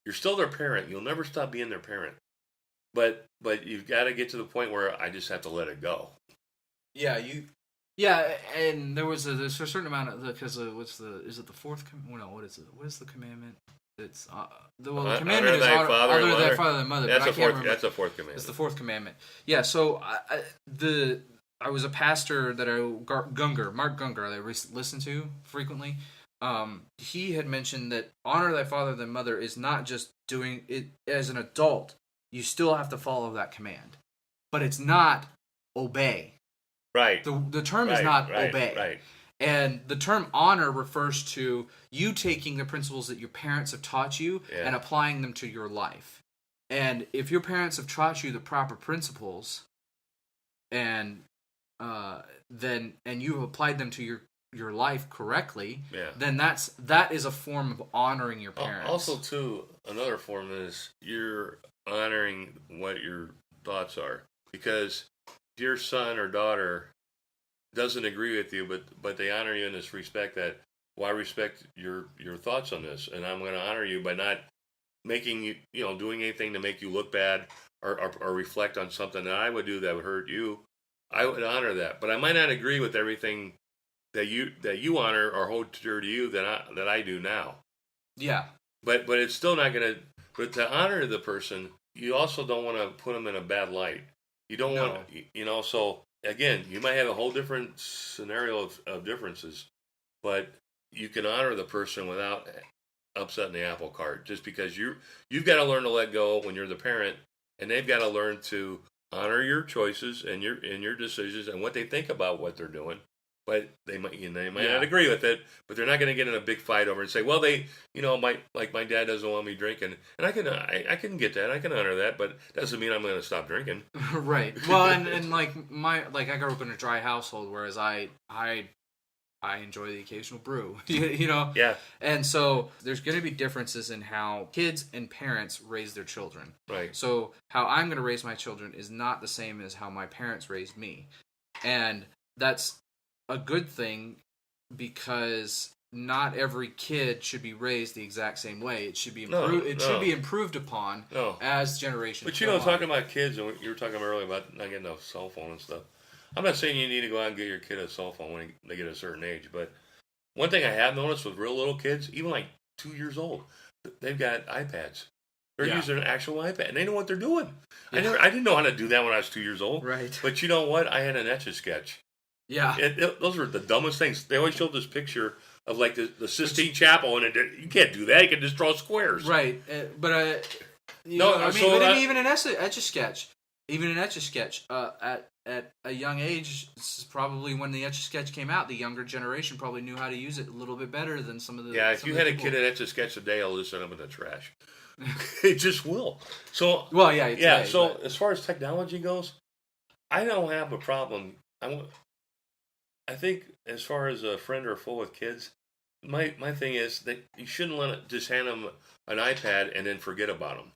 you're still their parent. You'll never stop being their parent. But you've got to get to the point where I just have to let it go. Yeah, Yeah, and there's a certain amount of because is it the fourth? No, what is it? What is the commandment? It's the commandment is honor thy father and mother. That's but I can't remember. That's a fourth commandment. It's the fourth commandment. Yeah. So I was a pastor that Mark Gungor, that I listened to frequently. He had mentioned that honor thy father and thy mother is not just doing it as an adult. You still have to follow that command, but it's not obey. Right. The term is not obey. Right. And the term honor refers to you taking the principles that your parents have taught you and applying them to your life. And if your parents have taught you the proper principles, and you have applied them to your life correctly, then that is a form of honoring your parents. Also, too, another form is you're honoring what your thoughts are, because your son or daughter doesn't agree with you, but they honor you in this respect that, well, I respect your thoughts on this, and I'm going to honor you by not making you, doing anything to make you look bad or reflect on something that I would do that would hurt you. I would honor that, but I might not agree with everything that you honor or hold dear to you that I do now. Yeah. But it's still not going to. But to honor the person, you also don't want to put them in a bad light. You don't want, so again, you might have a whole different scenario of differences, but you can honor the person without upsetting the apple cart, just because you've got to learn to let go when you're the parent, and they've got to learn to honor your choices and your decisions and what they think about what they're doing. But they might not agree with it, but they're not going to get in a big fight over it and say, well, my dad doesn't want me drinking, and I can get that, I can honor that, but it doesn't mean I'm going to stop drinking. Right. Well, and like I grew up in a dry household, whereas I enjoy the occasional brew, Yeah. And so there's going to be differences in how kids and parents raise their children. Right. So how I'm going to raise my children is not the same as how my parents raised me, and that's a good thing, because not every kid should be raised the exact same way. It should be improved. Should be improved upon as generations. But talking about kids, and you were talking earlier about not getting a cell phone and stuff. I'm not saying you need to go out and get your kid a cell phone when they get a certain age, but one thing I have noticed with real little kids, even like 2 years old, they've got iPads. They're using an actual iPad, and they know what they're doing. Yeah. I didn't know how to do that when I was 2 years old. Right. But you know what? I had an Etch-a-Sketch. Yeah. Those were the dumbest things. They always showed this picture of like the Sistine Chapel, and you can't do that. You can just draw squares. Right. But even an Etch-a-Sketch, at a young age, this is probably when the Etch-a-Sketch came out. The younger generation probably knew how to use it a little bit better than some of the. Yeah, if you had a kid at Etch-a-Sketch today, I'll just send them in the trash. It just will. So. Well, yeah. Today, so as far as technology goes, I don't have a problem. I think as far as a friend or a foe with kids, my thing is that you shouldn't just hand them an iPad and then forget about them.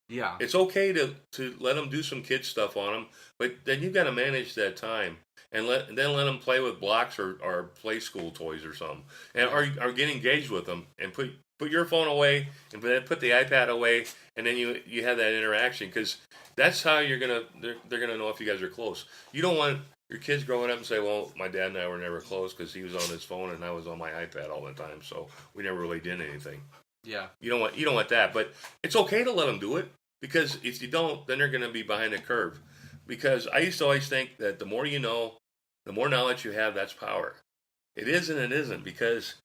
Yeah. It's okay to let them do some kid stuff on them, but then you've got to manage that time and then let them play with blocks or play school toys or something, and or get engaged with them and put your phone away and then put the iPad away, and then you have that interaction, because that's how they're gonna know if you guys are close. You don't want your kids growing up and say, well, my dad and I were never close because he was on his phone and I was on my iPad all the time, so we never really did anything. Yeah. You don't want that, but it's okay to let them do it, because if you don't, then they're going to be behind the curve. Because I used to always think that the more you know, the more knowledge you have, that's power. It is and it isn't, because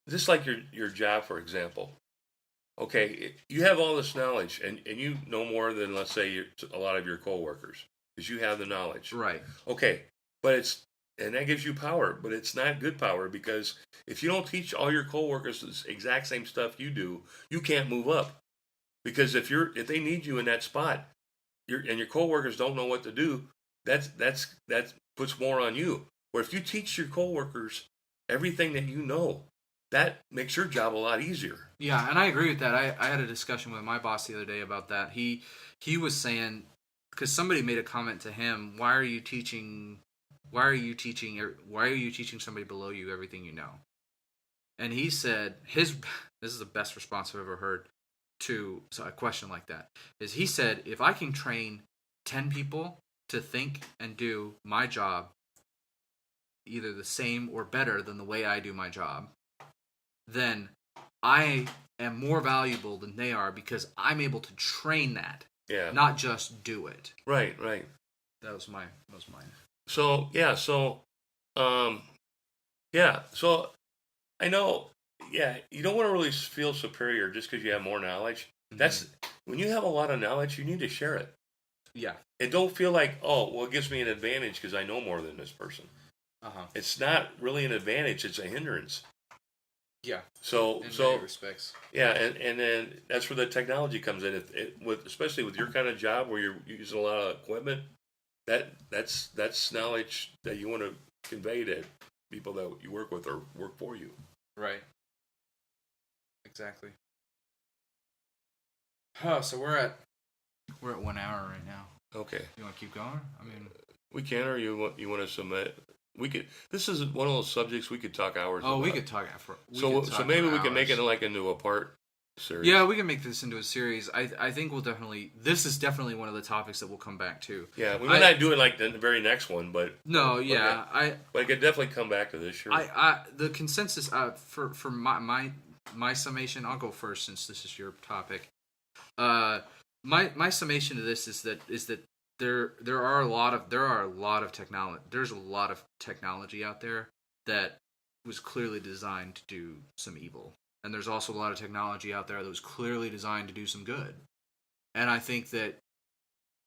just like your job, for example. Okay, you have all this knowledge, and you know more than, let's say, a lot of your coworkers, because you have the knowledge. Right. Okay, and that gives you power, but it's not good power, because if you don't teach all your coworkers the exact same stuff you do, you can't move up. Because if they need you in that spot, and your coworkers don't know what to do, that puts more on you. Or if you teach your coworkers everything that you know, that makes your job a lot easier. Yeah, and I agree with that. I had a discussion with my boss the other day about that. He was saying, because somebody made a comment to him, why are you teaching somebody below you everything you know? and he said his this is the best response I've ever heard to a question like that. Is he said, if I can train 10 people to think and do my job either the same or better than the way I do my job, then I am more valuable than they are because I'm able to train that, not just do it. Right. That was mine. So so I know, you don't want to really feel superior just because you have more knowledge. Mm-hmm. That's when you have a lot of knowledge, you need to share it. Yeah. And don't feel like, oh, well, it gives me an advantage because I know more than this person. It's not really an advantage; it's a hindrance. Yeah. So in many respects. Yeah, and then that's where the technology comes in. Especially with your kind of job where you're using a lot of equipment, that's knowledge that you want to convey to people that you work with or work for you. Right. Exactly. Oh, so we're at 1 hour right now. Okay. You want to keep going? I mean, we can, or you want to submit? We could. This is one of those subjects we could talk hours. Oh, about. We could talk for. So maybe we can make it like into a part series. Yeah, we can make this into a series. I think we'll definitely. This is definitely one of the topics that we'll come back to. Yeah, we might not do it like the very next one, but no, yeah, but I could definitely come back to this. Sure. The consensus for my summation. I'll go first since this is your topic. My summation to this is that there are a lot of technology. There's a lot of technology out there that was clearly designed to do some evil, and there's also a lot of technology out there that was clearly designed to do some good. And I think that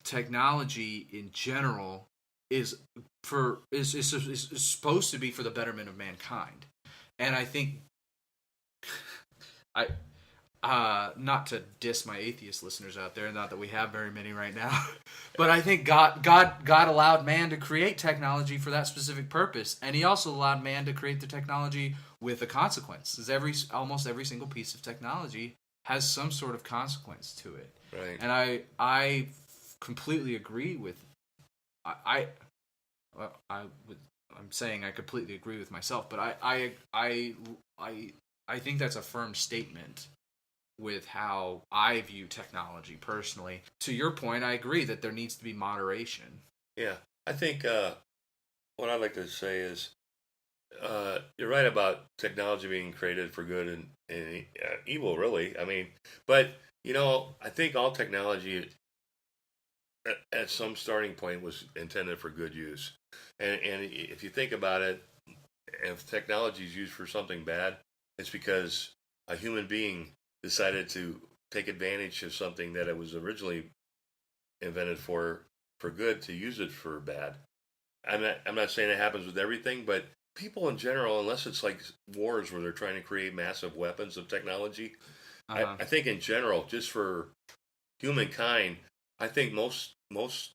technology in general is supposed to be for the betterment of mankind. And I think not to diss my atheist listeners out there, not that we have very many right now, but I think God allowed man to create technology for that specific purpose, and He also allowed man to create the technology with a consequence. Because almost every single piece of technology has some sort of consequence to it. Right. And I completely agree with. I'm saying I completely agree with myself, but I think that's a firm statement with how I view technology personally. To your point, I agree that there needs to be moderation. Yeah, I think what I'd like to say is you're right about technology being created for good and evil, really. I mean, but, I think all technology at some starting point was intended for good use. And if you think about it, if technology is used for something bad, it's because a human being decided to take advantage of something that it was originally invented for good to use it for bad. I'm not saying it happens with everything, but people in general, unless it's like wars where they're trying to create massive weapons of technology, I think in general, just for humankind, I think most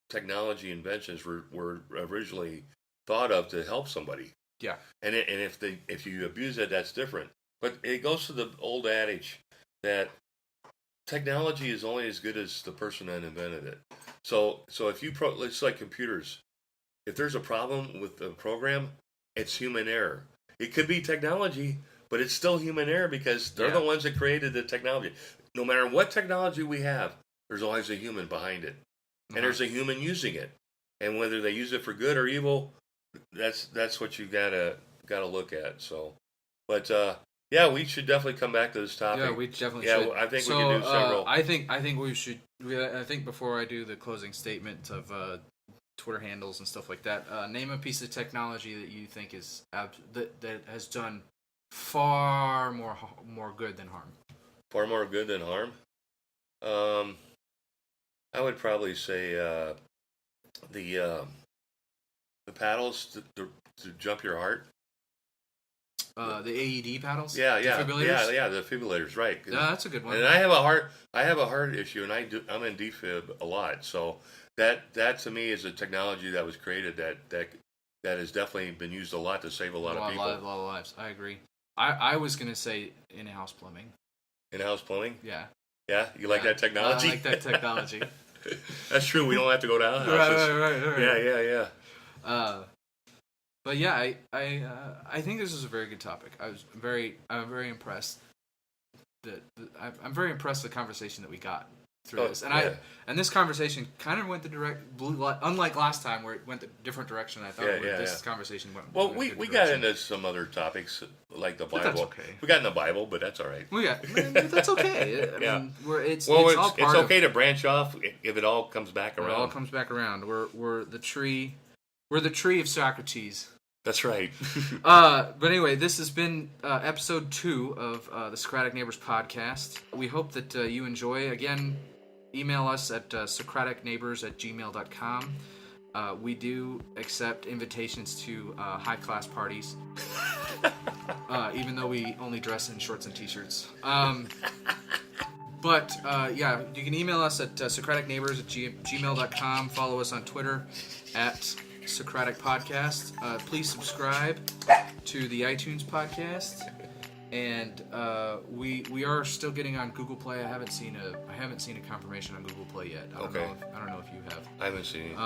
technology inventions were originally thought of to help somebody. Yeah. And if you abuse it, that's different. But it goes to the old adage that technology is only as good as the person that invented it. So if it's like computers. If there's a problem with the program, it's human error. It could be technology, but it's still human error because they're the ones that created the technology. No matter what technology we have, there's always a human behind it, and there's a human using it. And whether they use it for good or evil, that's what you gotta look at. So, but yeah, we should definitely come back to this topic. Yeah, we definitely should. I think we can do several. I think we should. I think before I do the closing statement of Twitter handles and stuff like that, name a piece of technology that you think is that has done far more good than harm. Far more good than harm. I would probably say the paddles to jump your heart. The AED paddles. Yeah, defibrillators? yeah, the defibrillators, right? Yeah, that's a good one. And I have a heart issue, and I'm in defib a lot. So that to me is a technology that was created that has definitely been used a lot to save a lot of people. A lot of lives. I agree. I was gonna say in-house plumbing. In-house plumbing? Yeah. Yeah, you like that technology? I like that technology. That's true. We don't have to go to houses. Right. Yeah. But yeah, I think this is a very good topic. I'm very impressed I'm very impressed with the conversation that we got through this. And this conversation kind of went unlike last time where it went a different direction than I thought it would. This conversation went. Well, we got into some other topics like the Bible. That's okay. We got in the Bible, but that's all right. That's okay. I mean, it's okay to branch off if it all comes back around. It all comes back around. We're the tree. We're the tree of Socrates. That's right. But anyway, this has been episode 2 of the Socratic Neighbors podcast. We hope that you enjoy. Again, email us at socraticneighbors@gmail.com. We do accept invitations to high-class parties, even though we only dress in shorts and t-shirts. But you can email us at socraticneighbors@gmail.com. Follow us on Twitter at Socratic Podcast. Please subscribe to the iTunes podcast, and we are still getting on Google Play. I haven't seen a confirmation on Google Play yet. I don't know if you have. I haven't seen it.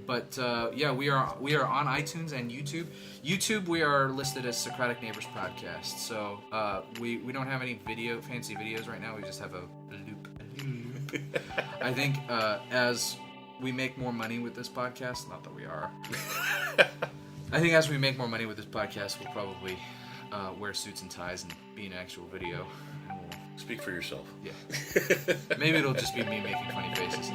But we are on iTunes and YouTube. YouTube, we are listed as Socratic Neighbors Podcast. So we don't have any fancy videos right now. We just have a loop. I think as we make more money with this podcast, not that we are. I think as we make more money with this podcast, we'll probably wear suits and ties and be an actual video. And Speak for yourself. Yeah. Maybe it'll just be me making funny faces.